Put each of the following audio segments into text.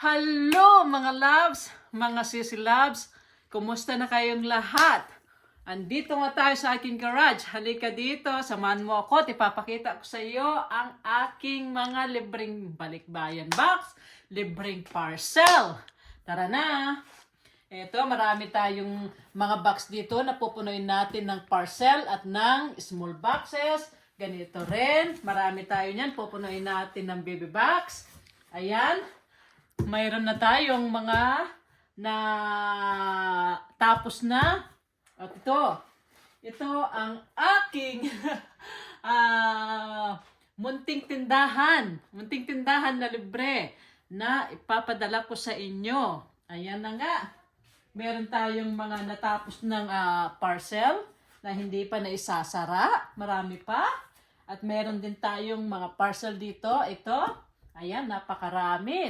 Hello mga loves, mga sisi loves. Kumusta na kayong lahat? Andito nga tayo sa aking garage. Halika dito, samahan mo ako. Ipapakita ko sa iyo ang aking mga libreng balikbayan box, libreng parcel. Tara na! Ito, marami tayong mga box dito na pupunuin natin ng parcel at ng small boxes. Ganito rin, marami tayo niyan. Pupunuin natin ng baby box. Ayan. Mayroon na tayong mga na tapos na. At ito ang aking munting tindahan na libre na ipapadala ko sa inyo. Ayan na nga. Meron tayong mga natapos ng parcel na hindi pa naisasara. Marami pa. At meron din tayong mga parcel dito. Ito. Ayan, napakarami.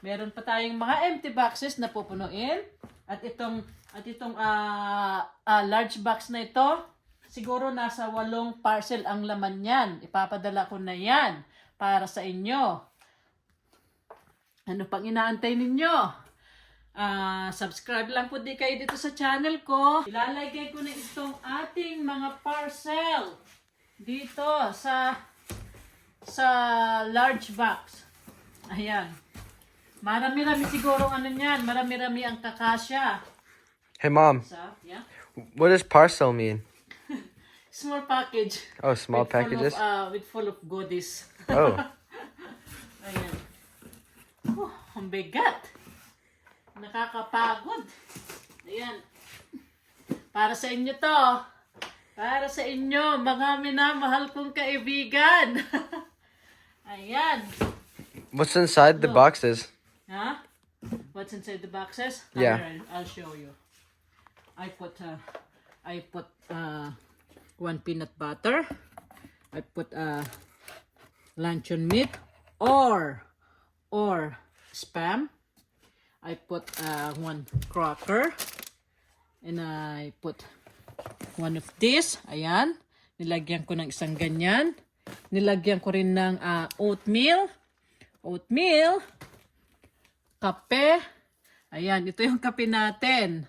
Meron pa tayong mga empty boxes na pupunuin. At itong large box na ito, siguro nasa 8 parcel ang laman yan. Ipapadala ko na yan para sa inyo. Ano pang inaantay ninyo? Subscribe lang po di kayo dito sa channel ko. Ilalagay ko na itong ating mga parcel dito sa large box. Ayan. Marami-rami siguro ano niyan. Marami-rami ang kakasya. Hey mom, Yeah? what does parcel mean? Small package. Oh, small packages? With full of goodies. Oh, Ayan. Ang bigat. Nakakapagod. Ayan. Para sa inyo to. Para sa inyo, mga minamahal kong kaibigan. Ayan. what's inside the boxes? Huh? What's inside the boxes? Yeah. Here, I'll show you. I put 1 peanut butter. I put luncheon meat or spam. I put 1 cracker. And I put 1 of this. Ayan. Nilagyan ko ng isang ganyan. Nilagyan ko rin ng oatmeal. Kape. Ayan. Ito yung kape natin.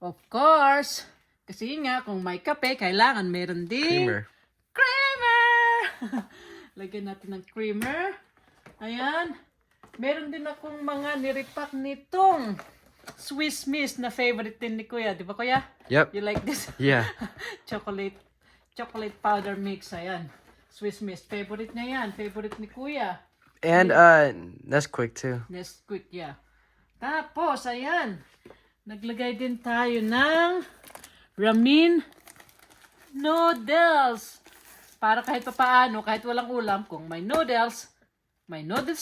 Of course. Kasi nga, kung may kape, kailangan meron din creamer. Lagyan natin ng creamer. Ayan. Meron din akong mga niripak nitong Swiss Miss na favorite din ni Kuya. Di ba, Kuya? Yep. You like this? Yeah. chocolate powder mix. Ayan. Swiss Miss. Favorite niya yan. Favorite ni Kuya. And Nesquik too. Nesquik, yeah. Tapos, ayan. Naglagay din tayo ng ramen noodles. Para kahit papaano, kahit walang ulam, kung may noodles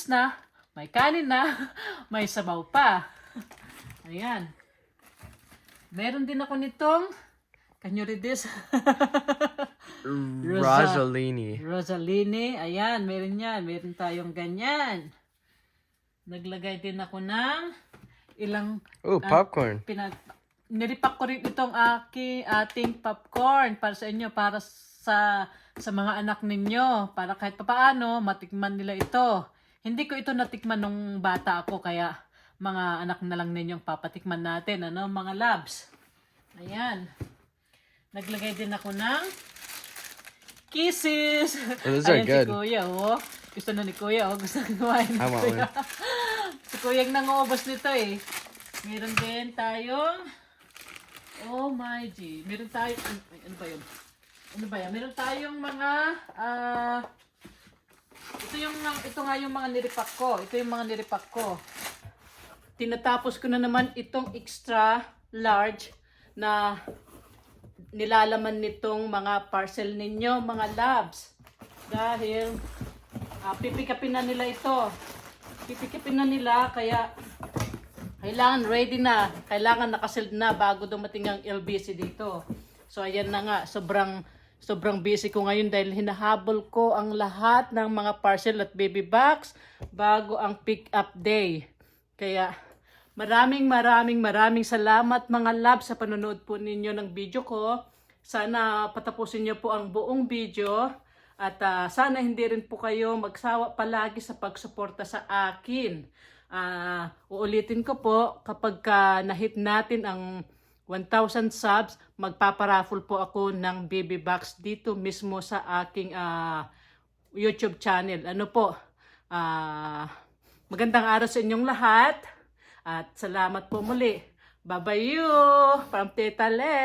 na, may kanin na, may sabaw pa. Ayan. Meron din ako nitong, can you read this? Rosalini. Ayan, meron yan. Meron tayong ganyan. Naglagay din ako ng ilang... popcorn. Niripak ko rin itong ating popcorn para sa inyo, para sa mga anak ninyo. Para kahit papaano, matikman nila ito. Hindi ko ito natikman nung bata ako, kaya mga anak na lang ninyong papatikman natin. Ano, mga labs? Ayan. Naglagay din ako ng kisses. Those are Ayan, good. si Kuya, oh. Gusto na ni Kuya, oh. Gusto na kumain ni Kuya. Si Kuya ang nanguubos nito, eh. Meron din tayong, oh my G. Meron tayong, ano ba yun? Ano ba yan? Meron tayong mga, ito nga yung mga niripak ko. Ito yung mga niripak ko. Tinatapos ko na naman itong extra large na nilalaman nitong mga parcel ninyo, mga labs. Dahil pipikapin na nila ito. Pipikapin na nila, kaya kailangan ready na. Kailangan nakasealed na bago dumating ang LBC dito. So ayan na nga, sobrang busy ko ngayon dahil hinahabol ko ang lahat ng mga parcel at baby box bago ang pick-up day. Kaya maraming salamat mga labs sa panonood po ninyo ng video ko. Sana patapusin niyo po ang buong video At sana hindi rin po kayo magsawa palagi sa pagsuporta sa akin. Uulitin ko po, kapag na-hit natin ang 1,000 subs, magpaparaffle po ako ng BB Box dito mismo sa aking YouTube channel. Ano po? Magandang araw sa inyong lahat. At salamat po muli. Bye-bye you from Tita Le.